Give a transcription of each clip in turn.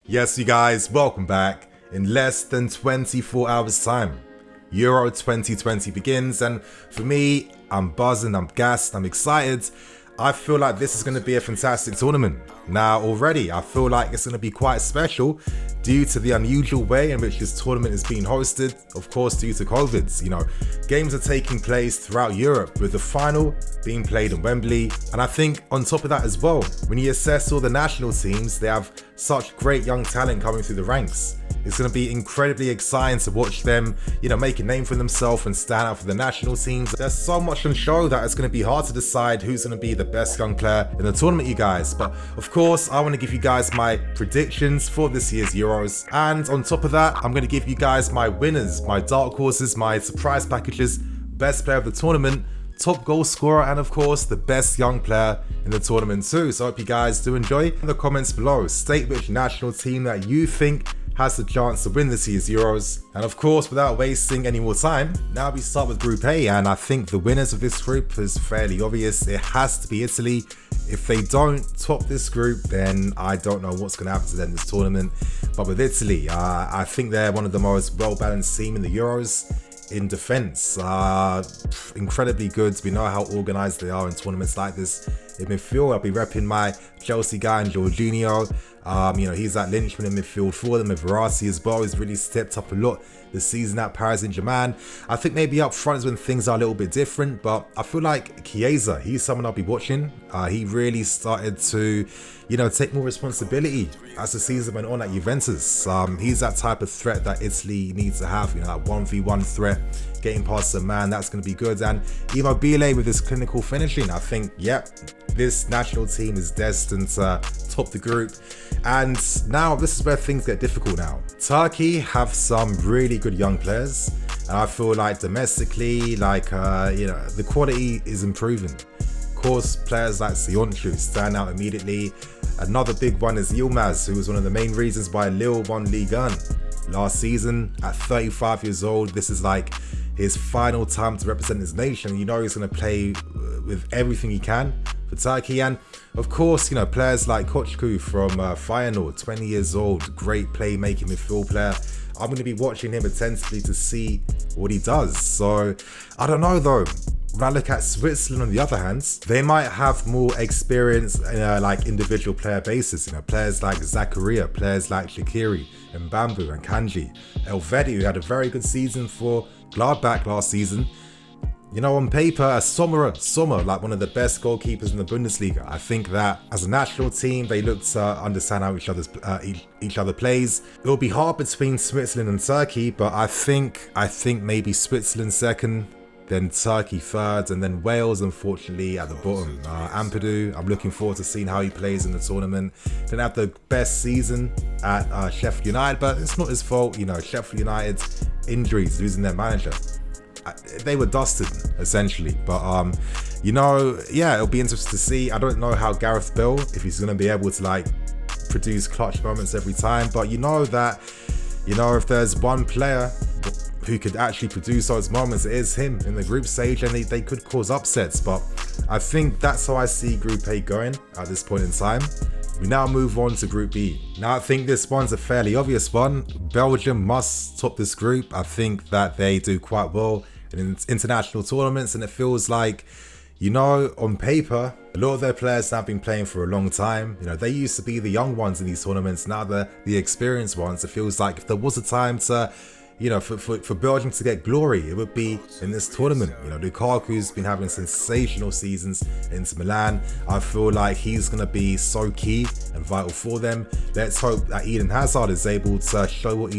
Yes, you guys, welcome back. In less than 24 hours time, Euro 2020 begins, and for me, I'm buzzing, I'm gassed, I'm excited. I feel like this is going to be a fantastic tournament. Now, already, I feel like it's going to be quite special due to the unusual way in which this tournament is being hosted, of course, due to COVID. Games are taking place throughout Europe, with the final being played in Wembley. And I think on top of that as well, when you assess all the national teams, they have such great young talent coming through the ranks. It's going to be incredibly exciting to watch them, make a name for themselves and stand out for the national teams. There's so much on show that it's going to be hard to decide who's going to be the best young player in the tournament, you guys. But of course, I want to give you guys my predictions for this year's Euros. And on top of that, I'm going to give you guys my winners, my dark horses, my surprise packages, best player of the tournament, top goal scorer, and of course the best young player in the tournament too. So I hope you guys do enjoy. In the comments below, state which national team that you think has the chance to win this year's Euros. And of course, without wasting any more time, now we start with Group A, and I think the winners of this group is fairly obvious. It has to be Italy. If they don't top this group, then I don't know what's going to happen to them this tournament. But with Italy, I think they're one of the most well-balanced team in the Euros. In defense, incredibly good. We know how organized they are in tournaments like this. In midfield, I'll be repping my Chelsea guy and Jorginho. He's that linchpin in midfield for them. With Verratti as well, he's really stepped up a lot this season at Paris Saint-Germain. I think maybe up front is when things are a little bit different, but I feel like Chiesa, he's someone I'll be watching. He really started to, take more responsibility as the season went on at Juventus. He's that type of threat that Italy needs to have, that 1v1 threat, getting past the man, that's going to be good. And Immobile with his clinical finishing, I think, this national team is destined to top the group. And now this is where things get difficult now. Turkey have some really good young players, and I feel like domestically, the quality is improving. Of course, players like Sionchu stand out immediately. Another big one is Yilmaz, who was one of the main reasons why Lille won Ligue 1 last season. At 35 years old, this is like his final time to represent his nation. He's going to play with everything he can for Turkey. And of course, players like Kochku from Feyenoord, 20 years old, great playmaking midfield player. I'm going to be watching him attentively to see what he does. So I don't know though. When I look at Switzerland on the other hand, they might have more experience in a individual player basis. Players like Zakaria, players like Shaqiri and Bambu and Kanji. Elvedi, who had a very good season for Gladbach last season. On paper, Sommer, like one of the best goalkeepers in the Bundesliga. I think that as a national team, they look to understand how each other plays. It'll be hard between Switzerland and Turkey, but I think maybe Switzerland second, then Turkey third, and then Wales, unfortunately, at the bottom. Ampadu, I'm looking forward to seeing how he plays in the tournament. Didn't have the best season at Sheffield United, but it's not his fault. Sheffield United's injuries, losing their manager. They were dusted, essentially. But, it'll be interesting to see. I don't know how Gareth Bale, if he's going to be able to, produce clutch moments every time. But if there's one player who could actually produce those moments, it is him in the group stage, and they could cause upsets. But I think that's how I see Group A going at this point in time. We now move on to Group B. Now I think this one's a fairly obvious one. Belgium must top this group. I think that they do quite well in international tournaments, and it feels like, on paper, a lot of their players have been playing for a long time. They used to be the young ones in these tournaments, now they're the experienced ones. It feels like if there was a time to for Belgium to get glory, it would be in this tournament. Lukaku's been having sensational seasons into Milan. I feel like he's going to be so key and vital for them. Let's hope that Eden Hazard is able to show what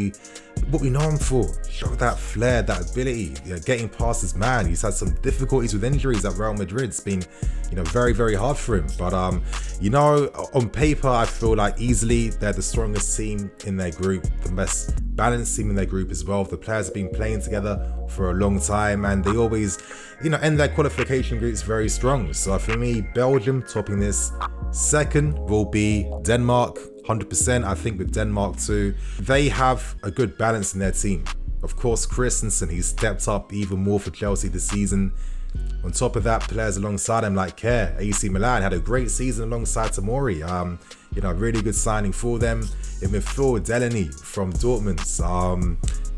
we know him for. Show that flair, that ability, getting past his man. He's had some difficulties with injuries at Real Madrid. It's been, very, very hard for him. But, on paper, I feel like easily they're the strongest team in their group, the best balanced team in their group as well. The players have been playing together for a long time, and they always, end their qualification groups very strong. So for me, Belgium topping this. Second will be Denmark. 100%. I think with Denmark too, they have a good balance in their team. Of course, Christensen, he's stepped up even more for Chelsea this season. On top of that, players alongside him like Kerr, AC Milan had a great season alongside Tomori. Really good signing for them. In midfield, Delaney from Dortmund,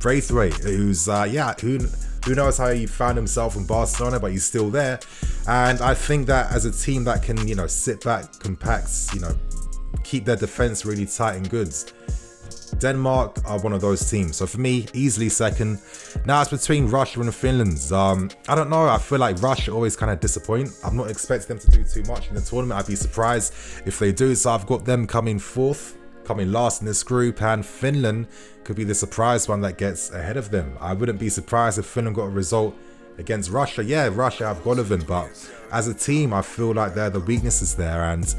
Braithwaite, who's who knows how he found himself in Barcelona, but he's still there. And I think that as a team that can, sit back, compact, keep their defense really tight and good, Denmark are one of those teams. So for me, easily second. Now it's between Russia and Finland. I don't know. I feel like Russia always kind of disappoint. I'm not expecting them to do too much in the tournament. I'd be surprised if they do. So I've got them coming fourth, coming last in this group, and Finland could be the surprise one that gets ahead of them. I wouldn't be surprised if Finland got a result against Russia. Yeah, Russia have Golovin, but as a team, I feel like they're the weaknesses there. And,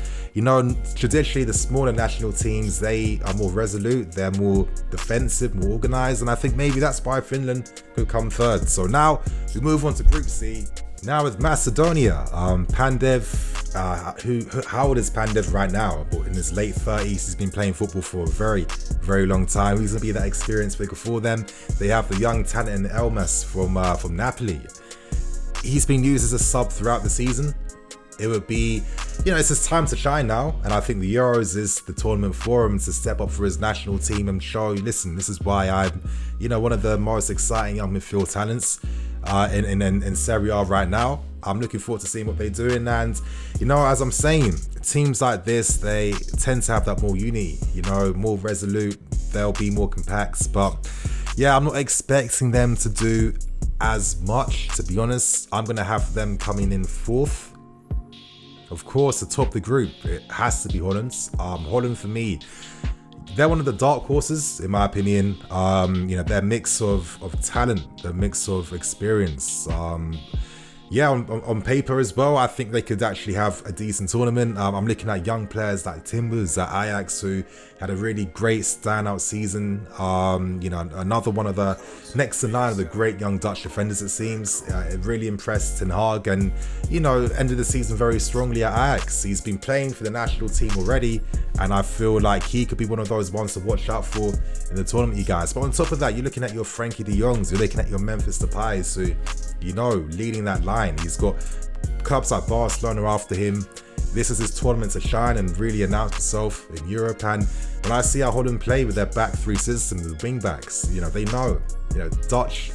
traditionally the smaller national teams, they are more resolute, they're more defensive, more organized, and I think maybe that's why Finland could come third. So now we move on to Group C. Now with Macedonia, Pandev, how old is Pandev right now? In his late 30s, he's been playing football for a very, very long time. He's going to be that experienced figure for them. They have the young talent in Elmas from Napoli. He's been used as a sub throughout the season. It would be, it's his time to shine now. And I think the Euros is the tournament for him to step up for his national team and show, listen, this is why I'm, one of the most exciting young midfield talents in Serie A right now. I'm looking forward to seeing what they're doing. And, as I'm saying, teams like this, they tend to have that more unity, more resolute. They'll be more compact. But yeah, I'm not expecting them to do as much, to be honest. I'm going to have them coming in fourth. Of course, to top the group, it has to be Holland. Holland, for me, they're one of the dark horses, in my opinion. Their mix of talent, their mix of experience. On paper as well, I think they could actually have a decent tournament. I'm looking at young players like Timbers at Ajax, who had a really great standout season. Another one of the next in line of the great young Dutch defenders, it seems. It really impressed Ten Hag, and ended the season very strongly at Ajax. He's been playing for the national team already, and I feel like he could be one of those ones to watch out for in the tournament, you guys. But on top of that, you're looking at your Frankie de Jongs, you're looking at your Memphis Depay's, who, leading that line. He's got clubs like Barcelona after him. This is his tournament to shine and really announce himself in Europe. And when I see how Holland play with their back three system, the wing backs, they know, the Dutch,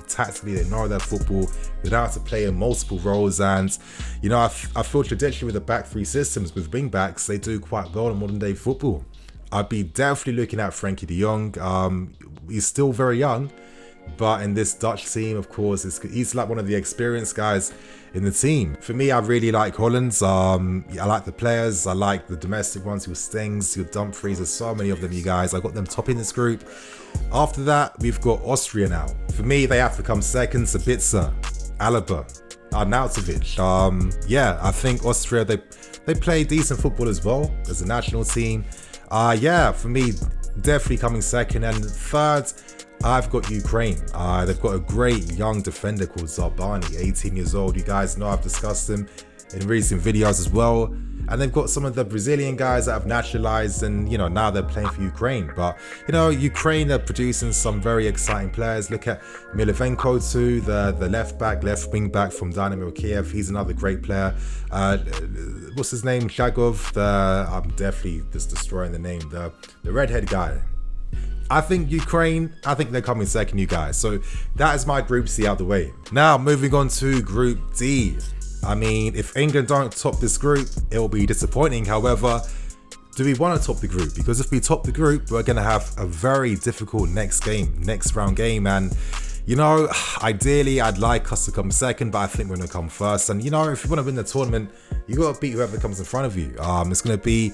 tactically they know their football. They know how to play in multiple roles. And, I feel traditionally with the back three systems with wing backs, they do quite well in modern day football. I'd be definitely looking at Frankie de Jong. He's still very young, but in this Dutch team, of course, he's like one of the experienced guys in the team. For me, I really like Holland. I like the players. I like the domestic ones, your Stings, your Dumfries. There's so many of them, you guys. I got them topping this group. After that, we've got Austria now. For me, they have to come second. Sabitzer, Alaba, Arnautovic. I think Austria, they play decent football as well as a national team. For me, definitely coming second. And third, I've got Ukraine. They've got a great young defender called Zarbani, 18 years old. You guys know I've discussed him in recent videos as well. And they've got some of the Brazilian guys that have naturalized and, now they're playing for Ukraine. But, Ukraine are producing some very exciting players. Look at Milivenko too, the left wing back from Dynamo Kiev. He's another great player. What's his name? Shagov. I'm definitely just destroying the name. The redhead guy. I think Ukraine, they're coming second, you guys. So that is my Group C out the way. Now, moving on to Group D. If England don't top this group, it will be disappointing. However, do we want to top the group? Because if we top the group, we're going to have a very difficult next round game. And, ideally, I'd like us to come second, but I think we're going to come first. And, if you want to win the tournament, you got to beat whoever comes in front of you. It's going to be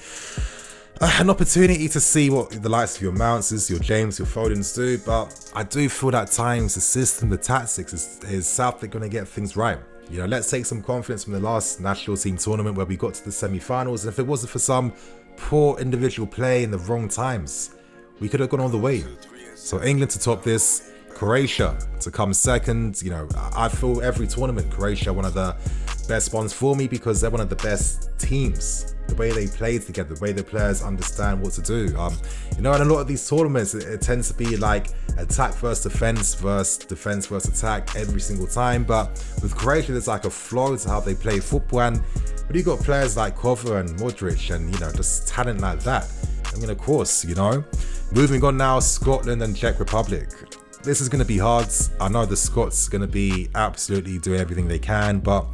an opportunity to see what the likes of your Mounts, your James, your Fodens do. But I do feel that at times the system, the tactics is Southgate going to get things right. Let's take some confidence from the last national team tournament where we got to the semi-finals. And if it wasn't for some poor individual play in the wrong times, we could have gone all the way. So England to top this, Croatia to come second. I feel every tournament, Croatia, one of the best ones for me because they're one of the best teams. The way they play together, the way the players understand what to do. You know, in a lot of these tournaments, it tends to be like attack versus defense versus attack every single time. But with Croatia, there's like a flow to how they play football. And when you got players like Kova and Modric and, you know, just talent like that, I mean, of course, you know. Moving on now, Scotland and Czech Republic. This is going to be hard. I know the Scots are going to be absolutely doing everything they can, but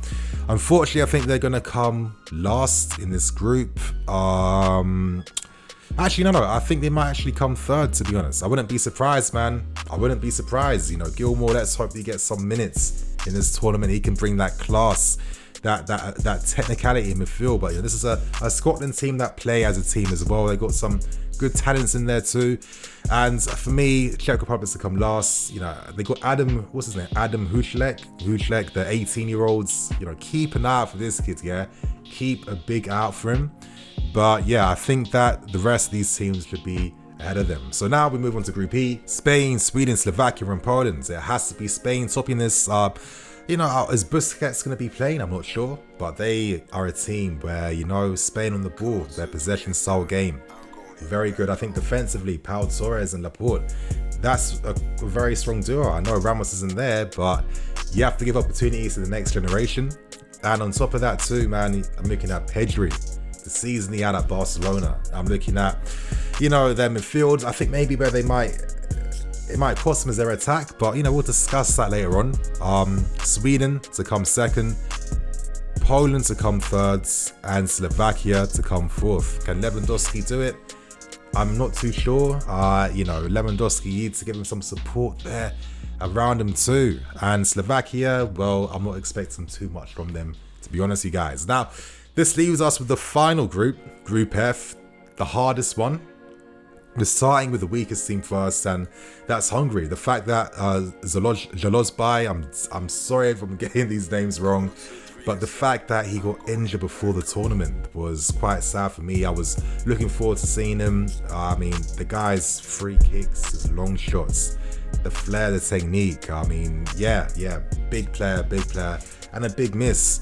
unfortunately, I think they're going to come last in this group. Actually, no, I think they might actually come third, to be honest. I wouldn't be surprised, man. I wouldn't be surprised. You know, Gilmour, let's hope he gets some minutes in this tournament. He can bring that class, that technicality in midfield. But you know, this is a Scotland team that play as a team as well. They got some good talents in there too. And for me, Czech Republic to come last. You know, they got Adam Huchlek, the 18-year-olds. You know, keep an eye out for this kid, yeah? Keep a big eye out for him. But yeah, I think that the rest of these teams should be ahead of them. So now we move on to Group E. Spain, Sweden, Slovakia, and Poland. It has to be Spain topping this. You know, is Busquets going to be playing? I'm not sure. But they are a team where, you know, Spain on the ball, their possession style game. Very good. I think defensively, Pau Torres and Laporte, that's a very strong duo. I know Ramos isn't there, but you have to give opportunities to the next generation. And on top of that too, man, I'm looking at Pedri, the season he had at Barcelona. I'm looking at, you know, their midfield. I think maybe where it might cost them as their attack, but you know, we'll discuss that later on. Sweden to come second, Poland to come third, and Slovakia to come fourth. Can Lewandowski do it? I'm not too sure. You know, Lewandowski needs to give him some support there around him too. And Slovakia, well, I'm not expecting too much from them, to be honest, you guys. Now, this leaves us with the final group, Group F, the hardest one. We're starting with the weakest team first, and that's Hungary. The fact that Zalozbay, I'm sorry if I'm getting these names wrong, but the fact that he got injured before the tournament was quite sad for me. I was looking forward to seeing him. I mean, the guy's free kicks, his long shots, the flair, the technique. I mean, yeah, big player, and a big miss.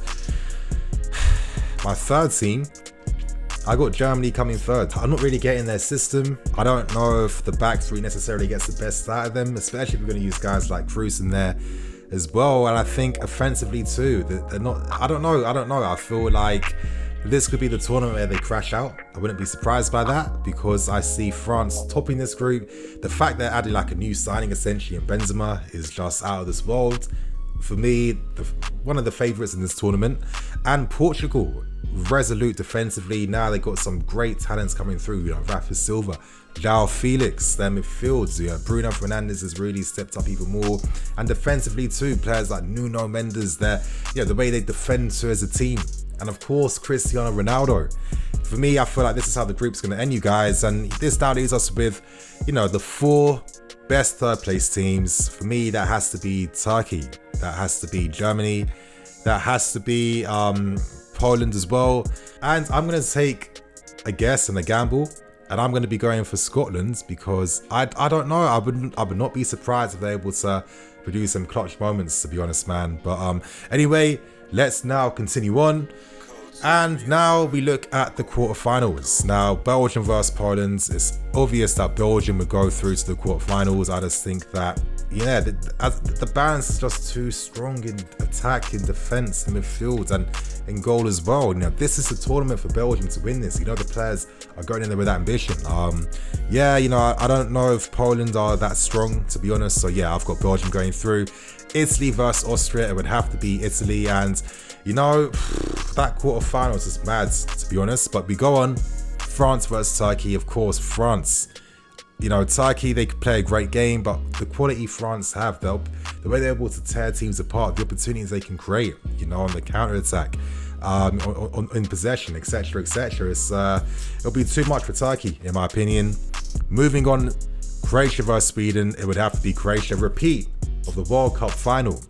My third team, I got Germany coming third. I'm not really getting their system. I don't know if the back three necessarily gets the best out of them, especially if we're going to use guys like Cruz in there as well. And I think offensively too, they're not, I don't know. I feel like this could be the tournament where they crash out. I wouldn't be surprised by that because I see France topping this group. The fact they're adding like a new signing essentially in Benzema is just out of this world. For me, one of the favourites in this tournament. And Portugal, resolute defensively. Now they got some great talents coming through. You know, Rafa Silva, João Felix, their midfields. You know, Bruno Fernandes has really stepped up even more. And defensively too, players like Nuno Mendes, the way they defend too as a team. And of course, Cristiano Ronaldo. For me, I feel like this is how the group's going to end, you guys. And this now leaves us with, you know, the 4 best third place teams. For me, that has to be Turkey. That has to be Germany. That has to be Poland as well. And I'm going to take a guess and a gamble. And I'm going to be going for Scotland because I don't know. I would not be surprised if they're able to produce some clutch moments, to be honest, man. But anyway, let's now continue on. And now we look at the quarterfinals. Now, Belgium versus Poland. It's obvious that Belgium would go through to the quarterfinals. I just think that, yeah, the balance is just too strong in attack, in defense, in midfield, and in goal as well. You know, this is a tournament for Belgium to win this. You know, the players are going in there with that ambition. Yeah, you know, I don't know if Poland are that strong, to be honest. So yeah, I've got Belgium going through. Italy versus Austria. It would have to be Italy, and you know, that quarterfinal is just mad, to be honest. But we go on. France versus Turkey. Of course, France. You know, Turkey, they could play a great game, but the quality France have, the way they're able to tear teams apart, the opportunities they can create, you know, on the counter-attack, in possession, etc., it'll be too much for Turkey, in my opinion. Moving on, Croatia versus Sweden. It would have to be Croatia. Repeat of the World Cup final.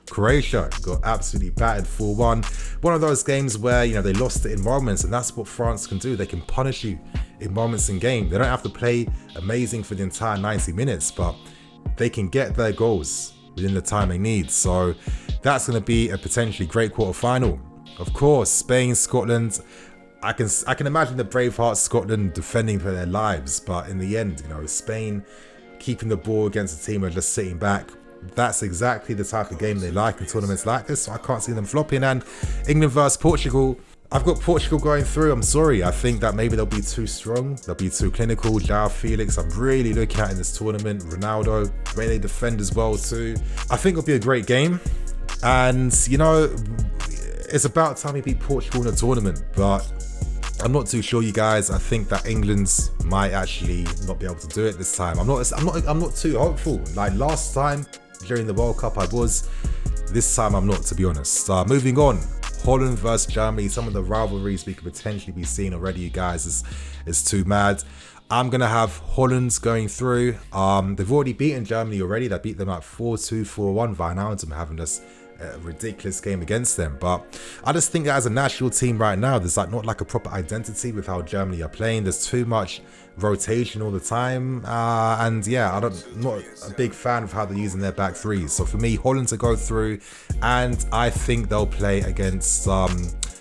Croatia got absolutely battered 4-1. One of those games where, you know, they lost it in moments, and that's what France can do. They can punish you in moments in game. They don't have to play amazing for the entire 90 minutes, but they can get their goals within the time they need. So that's going to be a potentially great quarterfinal. Of course, Spain, Scotland. I can imagine the Bravehearts Scotland defending for their lives, but in the end, you know, Spain keeping the ball against a team and just sitting back. That's exactly the type of game they like in tournaments like this, so I can't see them flopping. And England versus Portugal, I've got Portugal going through. I'm sorry, I think that maybe they'll be too strong, they'll be too clinical. João Felix, I'm really looking at in this tournament. Ronaldo, the way they defend as well too. I think it'll be a great game, and you know, it's about time we beat Portugal in a tournament, but I'm not too sure, you guys. I think that England might actually not be able to do it this time. I'm not too hopeful. Like last time during the World Cup, I was. This time, I'm not, to be honest. Moving on, Holland versus Germany. Some of the rivalries we could potentially be seeing already, you guys, is too mad. I'm gonna have Holland going through. They've already beaten Germany already. They beat them at 4-2, 4-1. Wijnaldum having this a ridiculous game against them, but I just think that as a national team right now, there's like not like a proper identity with how Germany are playing. There's too much rotation all the time, and yeah, I'm not a big fan of how they're using their back threes. So for me, Holland to go through, and I think they'll play against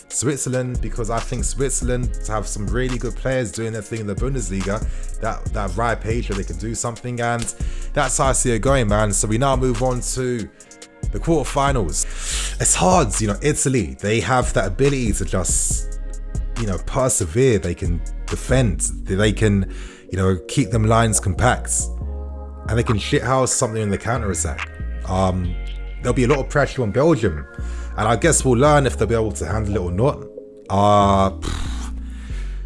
Switzerland, because I think Switzerland have some really good players doing their thing in the Bundesliga. That right page where they can do something, and that's how I see it going, man. So we now move on to the quarterfinals. It's hard, you know, Italy, they have that ability to just, you know, persevere. They can defend, they can, you know, keep them lines compact, and they can shithouse something in the counter-attack. There'll be a lot of pressure on Belgium, and I guess we'll learn if they'll be able to handle it or not.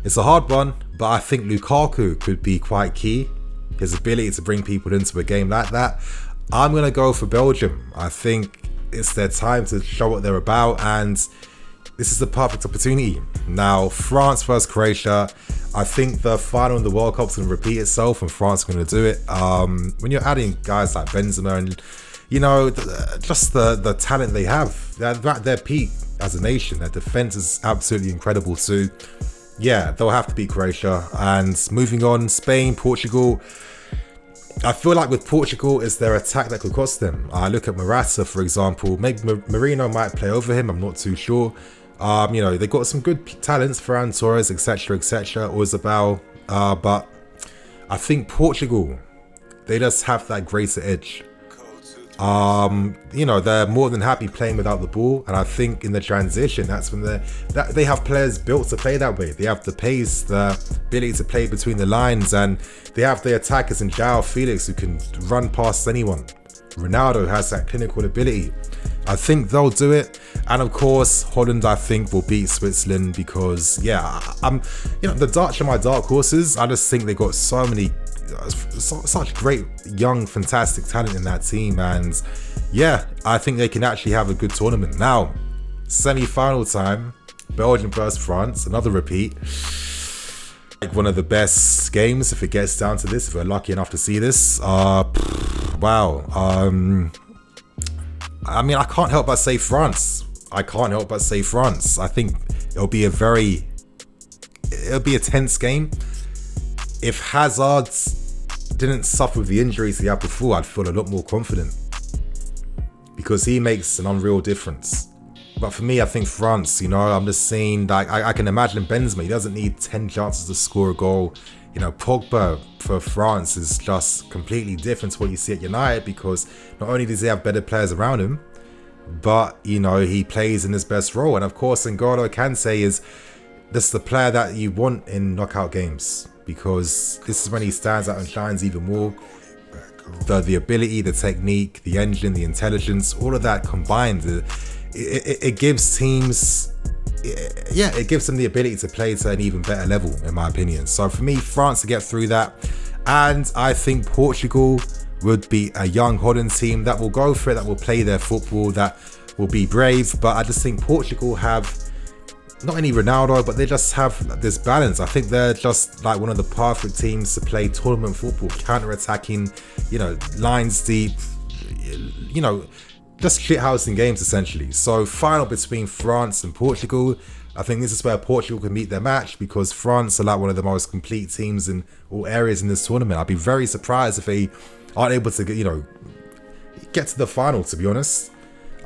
It's a hard one, but I think Lukaku could be quite key. His ability to bring people into a game like that. I'm going to go for Belgium. I think it's their time to show what they're about, and this is the perfect opportunity. Now, France versus Croatia. I think the final in the World Cup is going to repeat itself, and France are going to do it. When you're adding guys like Benzema and, you know, just the talent they have, they're at their peak as a nation. Their defense is absolutely incredible too. Yeah, they'll have to beat Croatia. And moving on, Spain, Portugal. I feel like with Portugal, it's their attack that could cost them. I look at Morata, for example. Maybe Marino might play over him. I'm not too sure. You know, they got some good talents, Ferran Torres, etc., Orzabal. But I think Portugal, they just have that greater edge. You know, they're more than happy playing without the ball, and I think in the transition, that's when they have players built to play that way. They have the pace, the ability to play between the lines, and they have the attackers in João Felix who can run past anyone. Ronaldo has that clinical ability. I think they'll do it, and of course, Holland, I think, will beat Switzerland because, yeah, you know, the Dutch are my dark horses. I just think they got so many. Such great young fantastic talent in that team, and yeah, I think they can actually have a good tournament. Now, semi-final time, Belgium versus France, another repeat. Like one of the best games if it gets down to this, if we're lucky enough to see this. Wow. I mean, I can't help but say France. I think it'll be a tense game. If Hazard didn't suffer with the injuries he had before, I'd feel a lot more confident because he makes an unreal difference. But for me, I think France, you know, I'm just saying, like, I can imagine Benzema, he doesn't need 10 chances to score a goal. You know, Pogba for France is just completely different to what you see at United, because not only does he have better players around him, but, you know, he plays in his best role. And of course, N'Golo Kante is just the player that you want in knockout games, because this is when he stands out and shines even more. The ability, the technique, the engine, the intelligence, all of that combined, it gives teams, yeah, it gives them the ability to play to an even better level, in my opinion. So for me, France to get through that, and I think Portugal would be a young Holland team that will go for it, that will play their football, that will be brave. But I just think Portugal have not only Ronaldo, but they just have this balance. I think they're just like one of the perfect teams to play tournament football, counter-attacking, you know, lines deep, you know, just shithousing games essentially. So final between France and Portugal. I think this is where Portugal can meet their match, because France are like one of the most complete teams in all areas in this tournament. I'd be very surprised if they aren't able to, you know, get to the final, to be honest.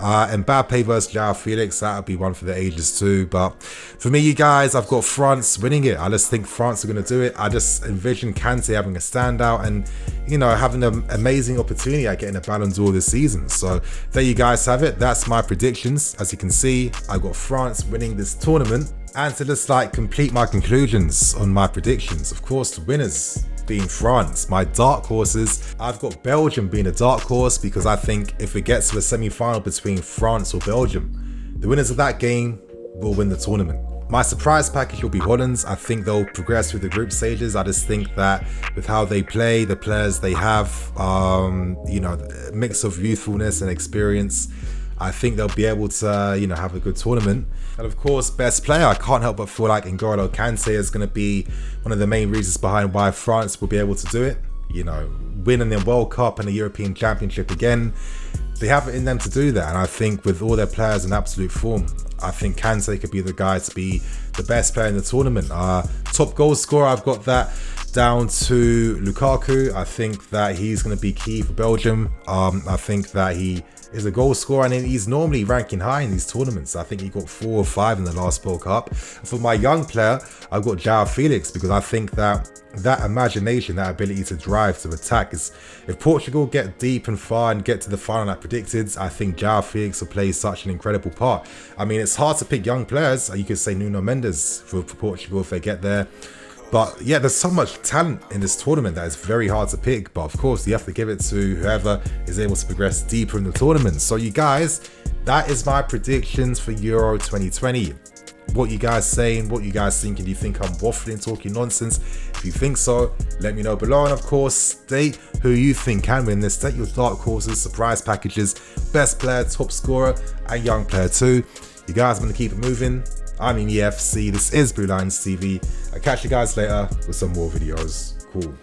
Mbappe versus Joao Felix, that would be one for the ages too. But for me, you guys, I've got France winning it. I just think France are going to do it. I just envision Kante having a standout and, you know, having an amazing opportunity at getting a Ballon d'Or this season. So there you guys have it. That's my predictions. As you can see, I've got France winning this tournament. And to just like complete my conclusions on my predictions, of course, the winners being France. My dark horses, I've got Belgium being a dark horse because I think if it gets to a semi-final between France or Belgium, the winners of that game will win the tournament. My surprise package will be Holland. I think they'll progress through the group stages. I just think that with how they play, the players they have, you know, a mix of youthfulness and experience, I think they'll be able to, you know, have a good tournament. And of course, best player, I can't help but feel like N'Golo Kante is going to be one of the main reasons behind why France will be able to do it. You know, winning the World Cup and the European Championship again, they have it in them to do that. And I think with all their players in absolute form, I think Kante could be the guy to be the best player in the tournament. Top goal scorer, I've got that down to Lukaku. I think that he's going to be key for Belgium. I think that he is a goal scorer and he's normally ranking high in these tournaments. I think he got 4 or 5 in the last World Cup. And for my young player, I've got Joao Felix because I think that imagination, that ability to drive, to attack is, if Portugal get deep and far and get to the final like predicted, I think Joao Felix will play such an incredible part. I mean, it's hard to pick young players. You could say Nuno Mendes for Portugal if they get there. But yeah, there's so much talent in this tournament that is very hard to pick. But of course, you have to give it to whoever is able to progress deeper in the tournament. So you guys, that is my predictions for Euro 2020. What you guys saying? What you guys thinking? Do you think I'm waffling, talking nonsense? If you think so, let me know below. And of course, state who you think can win this. State your dark horses, surprise packages, best player, top scorer, and young player too. You guys, I'm going to keep it moving. I'm in EFC. This is Blue Lines TV. I'll catch you guys later with some more videos. Cool.